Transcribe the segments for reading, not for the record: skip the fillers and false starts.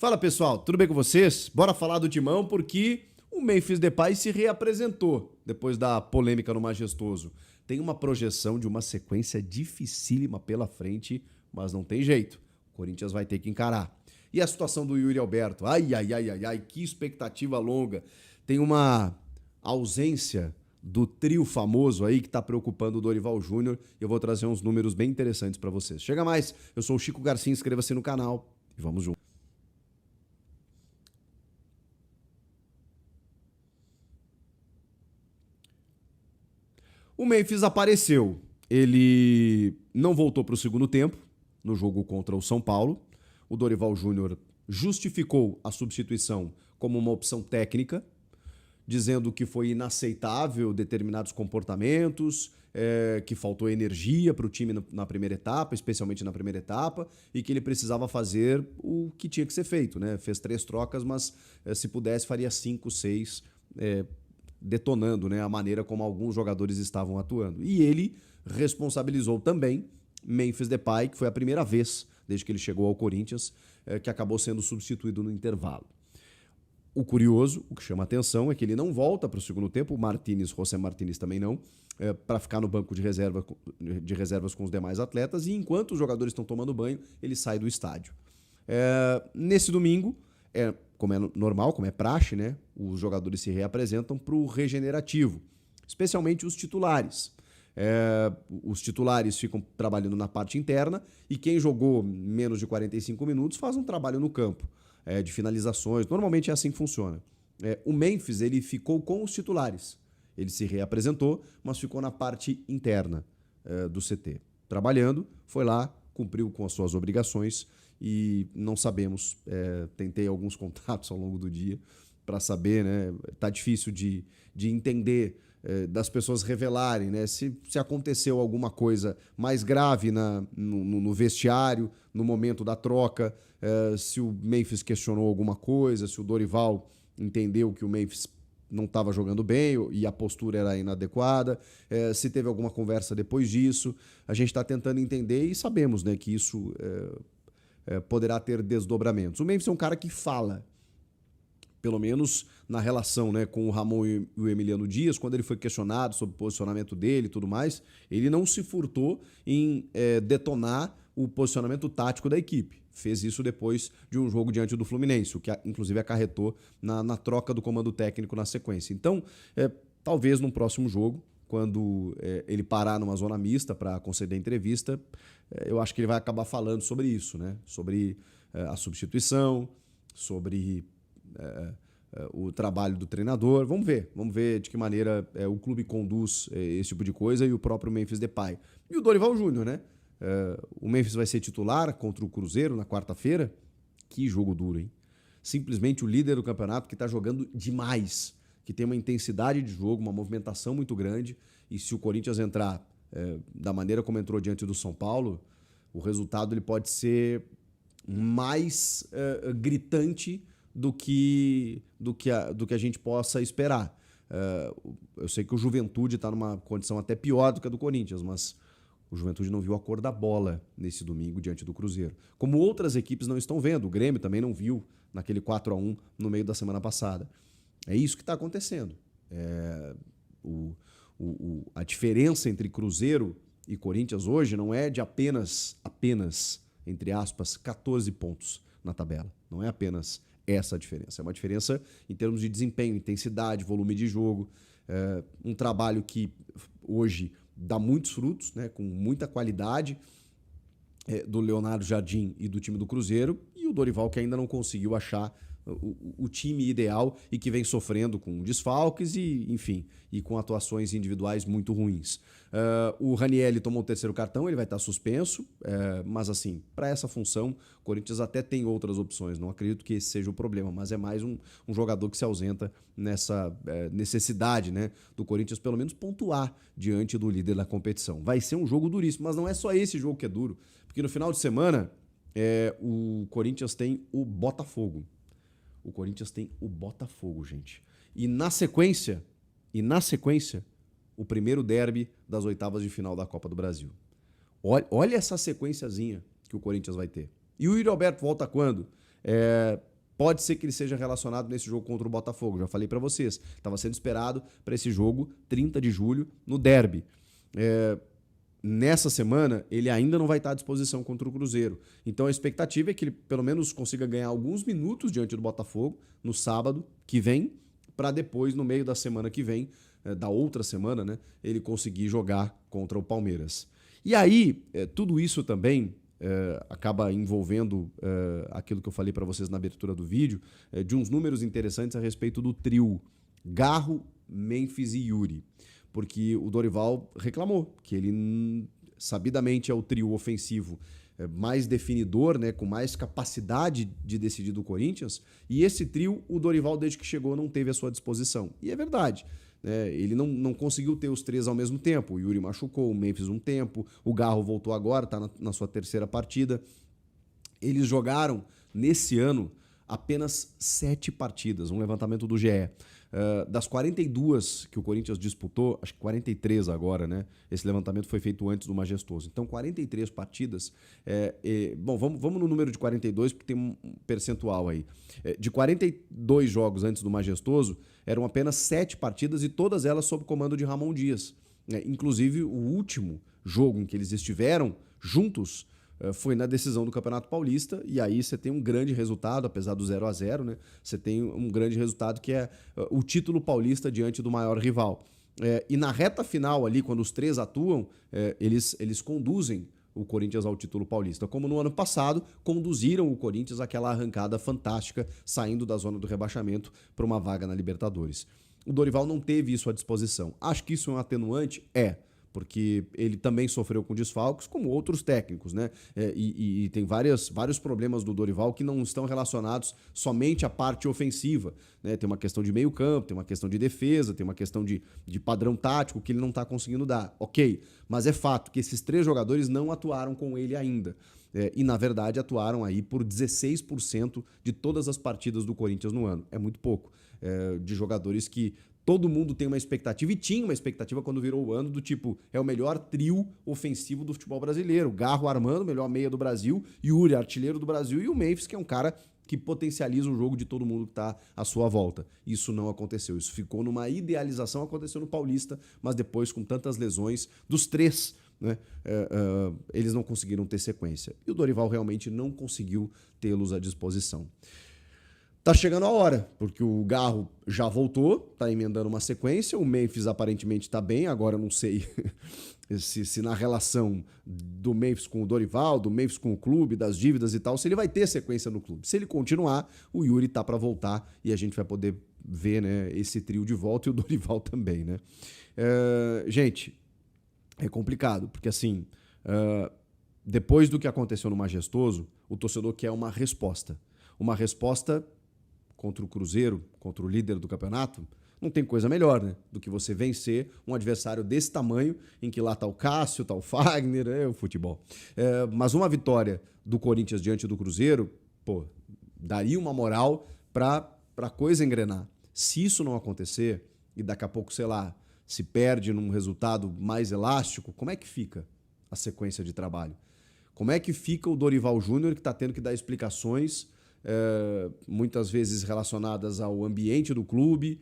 Fala pessoal, tudo bem com vocês? Bora falar do Timão porque o Memphis Depay se reapresentou depois da polêmica no Majestoso. Tem uma projeção de uma sequência dificílima pela frente, mas não tem jeito. O Corinthians vai ter que encarar. E a situação do Yuri Alberto? Ai, que expectativa longa. Tem uma ausência do trio famoso aí que tá preocupando o Dorival Júnior. Eu vou trazer uns números bem interessantes para vocês. Chega mais, eu sou o Chico Garcia, inscreva-se no canal e vamos juntos. O Memphis apareceu. Ele não voltou para o segundo tempo no jogo contra o São Paulo. O Dorival Júnior justificou a substituição como uma opção técnica, dizendo que foi inaceitável determinados comportamentos, que faltou energia para o time na primeira etapa, especialmente na primeira etapa, e que ele precisava fazer o que tinha que ser feito, né? Fez 3 trocas, mas se pudesse faria 5, 6, detonando, né, a maneira como alguns jogadores estavam atuando. E ele responsabilizou também Memphis Depay, que foi a primeira vez desde que ele chegou ao Corinthians que acabou sendo substituído no intervalo. O curioso, o que chama a atenção, é que ele não volta para o segundo tempo, o José Martínez também não, para ficar no banco de reservas com os demais atletas, e enquanto os jogadores estão tomando banho, ele sai do estádio. Nesse domingo, como é normal, como é praxe, né, os jogadores se reapresentam para o regenerativo, especialmente os titulares. Os titulares ficam trabalhando na parte interna e quem jogou menos de 45 minutos faz um trabalho no campo, de finalizações. Normalmente é assim que funciona. O Memphis ele ficou com os titulares. Ele se reapresentou, mas ficou na parte interna do CT. Trabalhando, foi lá, cumpriu com as suas obrigações e não sabemos. Tentei alguns contatos ao longo do dia para saber, né? Tá difícil de entender, das pessoas revelarem, né? Se aconteceu alguma coisa mais grave no vestiário, no momento da troca, se o Memphis questionou alguma coisa, se o Dorival entendeu que o Memphis não estava jogando bem e a postura era inadequada, se teve alguma conversa depois disso. A gente está tentando entender e sabemos, né, que isso poderá ter desdobramentos. O Memphis é um cara que fala, pelo menos na relação, né, com o Ramon e o Emiliano Dias, quando ele foi questionado sobre o posicionamento dele e tudo mais, ele não se furtou em detonar o posicionamento tático da equipe. Fez isso depois de um jogo diante do Fluminense, o que inclusive acarretou na troca do comando técnico na sequência. Então, talvez num próximo jogo, quando ele parar numa zona mista para conceder entrevista, eu acho que ele vai acabar falando sobre isso, né? Sobre a substituição, sobre o trabalho do treinador. Vamos ver de que maneira o clube conduz esse tipo de coisa e o próprio Memphis Depay. E o Dorival Júnior, né? O Memphis vai ser titular contra o Cruzeiro na quarta-feira. Que jogo duro, hein? Simplesmente o líder do campeonato que está jogando demais, que tem uma intensidade de jogo, uma movimentação muito grande, e se o Corinthians entrar da maneira como entrou diante do São Paulo, o resultado ele pode ser mais gritante do que a gente possa esperar. Eu sei que o Juventude está numa condição até pior do que a do Corinthians, mas o Juventude não viu a cor da bola nesse domingo diante do Cruzeiro. Como outras equipes não estão vendo, o Grêmio também não viu naquele 4-1 no meio da semana passada. É isso que está acontecendo. A diferença entre Cruzeiro e Corinthians hoje não é de apenas, entre aspas, 14 pontos na tabela. Não é apenas essa a diferença. É uma diferença em termos de desempenho, intensidade, volume de jogo. Um trabalho que hoje dá muitos frutos, né, com muita qualidade, do Leonardo Jardim e do time do Cruzeiro, e o Dorival que ainda não conseguiu achar o time ideal e que vem sofrendo com desfalques e, enfim, e com atuações individuais muito ruins. O Ranieri tomou o 3º cartão, ele vai estar suspenso, mas assim, para essa função, o Corinthians até tem outras opções, não acredito que esse seja o problema, mas é mais um jogador que se ausenta nessa necessidade, né, do Corinthians pelo menos pontuar diante do líder da competição. Vai ser um jogo duríssimo, mas não é só esse jogo que é duro, porque no final de semana o Corinthians tem o Botafogo. O Corinthians tem o Botafogo, gente. E na sequência, o primeiro derby das oitavas de final da Copa do Brasil. Olha essa sequenciazinha que o Corinthians vai ter. E o Yuri Alberto volta quando? Pode ser que ele seja relacionado nesse jogo contra o Botafogo, já falei para vocês. Estava sendo esperado para esse jogo 30 de julho no derby. Nessa semana, ele ainda não vai estar à disposição contra o Cruzeiro. Então a expectativa é que ele pelo menos consiga ganhar alguns minutos diante do Botafogo no sábado que vem, para depois, no meio da semana que vem, da outra semana, né, ele conseguir jogar contra o Palmeiras. E aí, tudo isso também acaba envolvendo aquilo que eu falei para vocês na abertura do vídeo, de uns números interessantes a respeito do trio Garro, Memphis e Yuri. Porque o Dorival reclamou que ele sabidamente é o trio ofensivo mais definidor, né, com mais capacidade de decidir do Corinthians, e esse trio o Dorival desde que chegou não teve à sua disposição. E é verdade. Ele não conseguiu ter os três ao mesmo tempo. O Yuri machucou, o Memphis um tempo, o Garro voltou agora, está na sua terceira partida. Eles jogaram, nesse ano, apenas 7 partidas, um levantamento do GE. Das 42 que o Corinthians disputou, acho que 43 agora, né? Esse levantamento foi feito antes do Majestoso. Então, 43 partidas. Bom, vamos no número de 42, porque tem um percentual aí. De 42 jogos antes do Majestoso, eram apenas 7 partidas e todas elas sob comando de Ramon Dias. Inclusive, o último jogo em que eles estiveram juntos foi na decisão do Campeonato Paulista, e aí você tem um grande resultado, apesar do 0-0, né? Você tem um grande resultado que é o título paulista diante do maior rival. E na reta final ali, quando os três atuam, eles conduzem o Corinthians ao título paulista. Como no ano passado, conduziram o Corinthians àquela arrancada fantástica, saindo da zona do rebaixamento para uma vaga na Libertadores. O Dorival não teve isso à disposição. Acho que isso é um atenuante? Porque ele também sofreu com desfalques, como outros técnicos, né? E tem vários problemas do Dorival que não estão relacionados somente à parte ofensiva, né? Tem uma questão de meio campo, tem uma questão de defesa, tem uma questão de padrão tático que ele não está conseguindo dar. Ok, mas é fato que esses 3 jogadores não atuaram com ele ainda. E, na verdade, atuaram aí por 16% de todas as partidas do Corinthians no ano. É muito pouco. De jogadores que todo mundo tem uma expectativa, e tinha uma expectativa quando virou o ano, do tipo, é o melhor trio ofensivo do futebol brasileiro. Garro armando, melhor meia do Brasil, Yuri, artilheiro do Brasil, e o Memphis, que é um cara que potencializa o jogo de todo mundo que está à sua volta. Isso não aconteceu. Isso ficou numa idealização, aconteceu no Paulista, mas depois, com tantas lesões, dos 3, né, eles não conseguiram ter sequência. E o Dorival realmente não conseguiu tê-los à disposição. Tá chegando a hora, porque o Garro já voltou, tá emendando uma sequência, o Memphis aparentemente tá bem, agora eu não sei se na relação do Memphis com o Dorival, do Memphis com o clube, das dívidas e tal, se ele vai ter sequência no clube. Se ele continuar, o Yuri tá para voltar e a gente vai poder ver, né, esse trio de volta, e o Dorival também, né? Gente, é complicado, porque assim, depois do que aconteceu no Majestoso, o torcedor quer uma resposta. Uma resposta contra o Cruzeiro, contra o líder do campeonato. Não tem coisa melhor, né, do que você vencer um adversário desse tamanho, em que lá tá o Cássio, tá o Fagner, o futebol. Mas uma vitória do Corinthians diante do Cruzeiro, daria uma moral para a coisa engrenar. Se isso não acontecer, e daqui a pouco, sei lá, se perde num resultado mais elástico, como é que fica a sequência de trabalho? Como é que fica o Dorival Júnior, que está tendo que dar explicações, muitas vezes relacionadas ao ambiente do clube,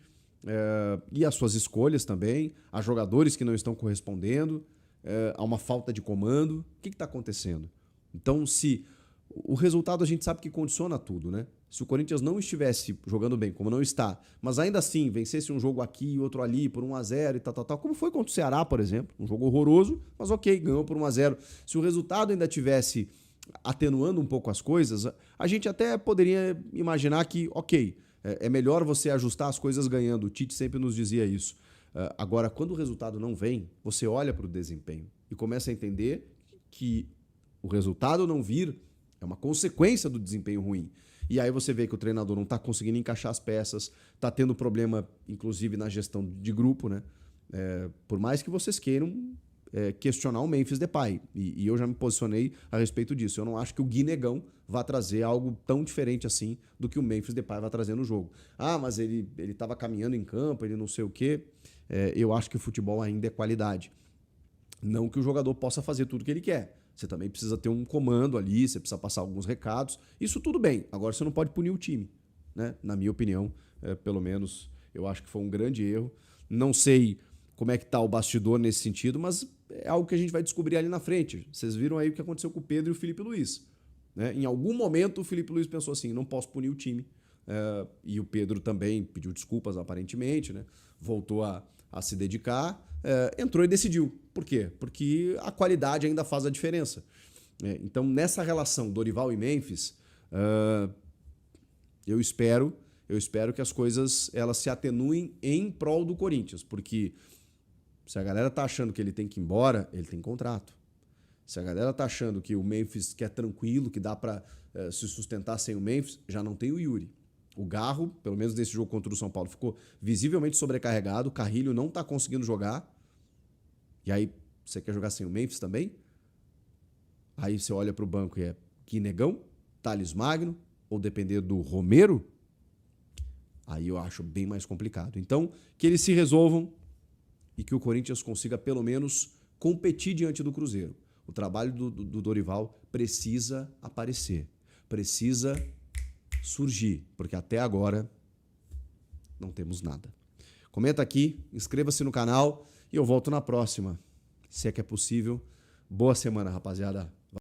e às suas escolhas também, a jogadores que não estão correspondendo, a uma falta de comando? O que está acontecendo? Então, se o resultado a gente sabe que condiciona tudo, né? Se o Corinthians não estivesse jogando bem, como não está, mas ainda assim vencesse um jogo aqui e outro ali por 1-0 e tal, como foi contra o Ceará, por exemplo, um jogo horroroso, mas ok, ganhou por 1-0. Se o resultado ainda tivesse atenuando um pouco as coisas, a gente até poderia imaginar que, ok, é melhor você ajustar as coisas ganhando. O Tite sempre nos dizia isso. Agora, quando o resultado não vem, você olha para o desempenho e começa a entender que o resultado não vir é uma consequência do desempenho ruim. E aí você vê que o treinador não está conseguindo encaixar as peças, está tendo problema, inclusive, na gestão de grupo, né? Por mais que vocês queiram questionar o Memphis Depay, e eu já me posicionei a respeito disso. Eu não acho que o Guinegão vá trazer algo tão diferente assim do que o Memphis Depay vai trazer no jogo. Mas ele estava caminhando em campo, ele não sei o quê. Eu acho que o futebol ainda é qualidade. Não que o jogador possa fazer tudo o que ele quer. Você também precisa ter um comando ali, você precisa passar alguns recados. Isso tudo bem. Agora você não pode punir o time. né? Na minha opinião, pelo menos, eu acho que foi um grande erro. Não sei como é que tá o bastidor nesse sentido, mas é algo que a gente vai descobrir ali na frente. Vocês viram aí o que aconteceu com o Pedro e o Felipe Luiz, né? Em algum momento o Felipe Luiz pensou assim, não posso punir o time. E o Pedro também pediu desculpas, aparentemente, né? Voltou a se dedicar, entrou e decidiu. Por quê? Porque a qualidade ainda faz a diferença. Então, nessa relação Dorival e Memphis, eu espero que as coisas elas se atenuem em prol do Corinthians, porque se a galera tá achando que ele tem que ir embora, ele tem contrato. Se a galera tá achando que o Memphis que é tranquilo, que dá para se sustentar sem o Memphis, já não tem o Yuri. O Garro, pelo menos nesse jogo contra o São Paulo, ficou visivelmente sobrecarregado. O Carrilho não tá conseguindo jogar. E aí, você quer jogar sem o Memphis também? Aí você olha pro banco e é Guinegão, Thales Magno, ou depender do Romero, aí eu acho bem mais complicado. Então, que eles se resolvam e que o Corinthians consiga, pelo menos, competir diante do Cruzeiro. O trabalho do Dorival precisa aparecer, precisa surgir, porque até agora não temos nada. Comenta aqui, inscreva-se no canal e eu volto na próxima, se é que é possível. Boa semana, rapaziada.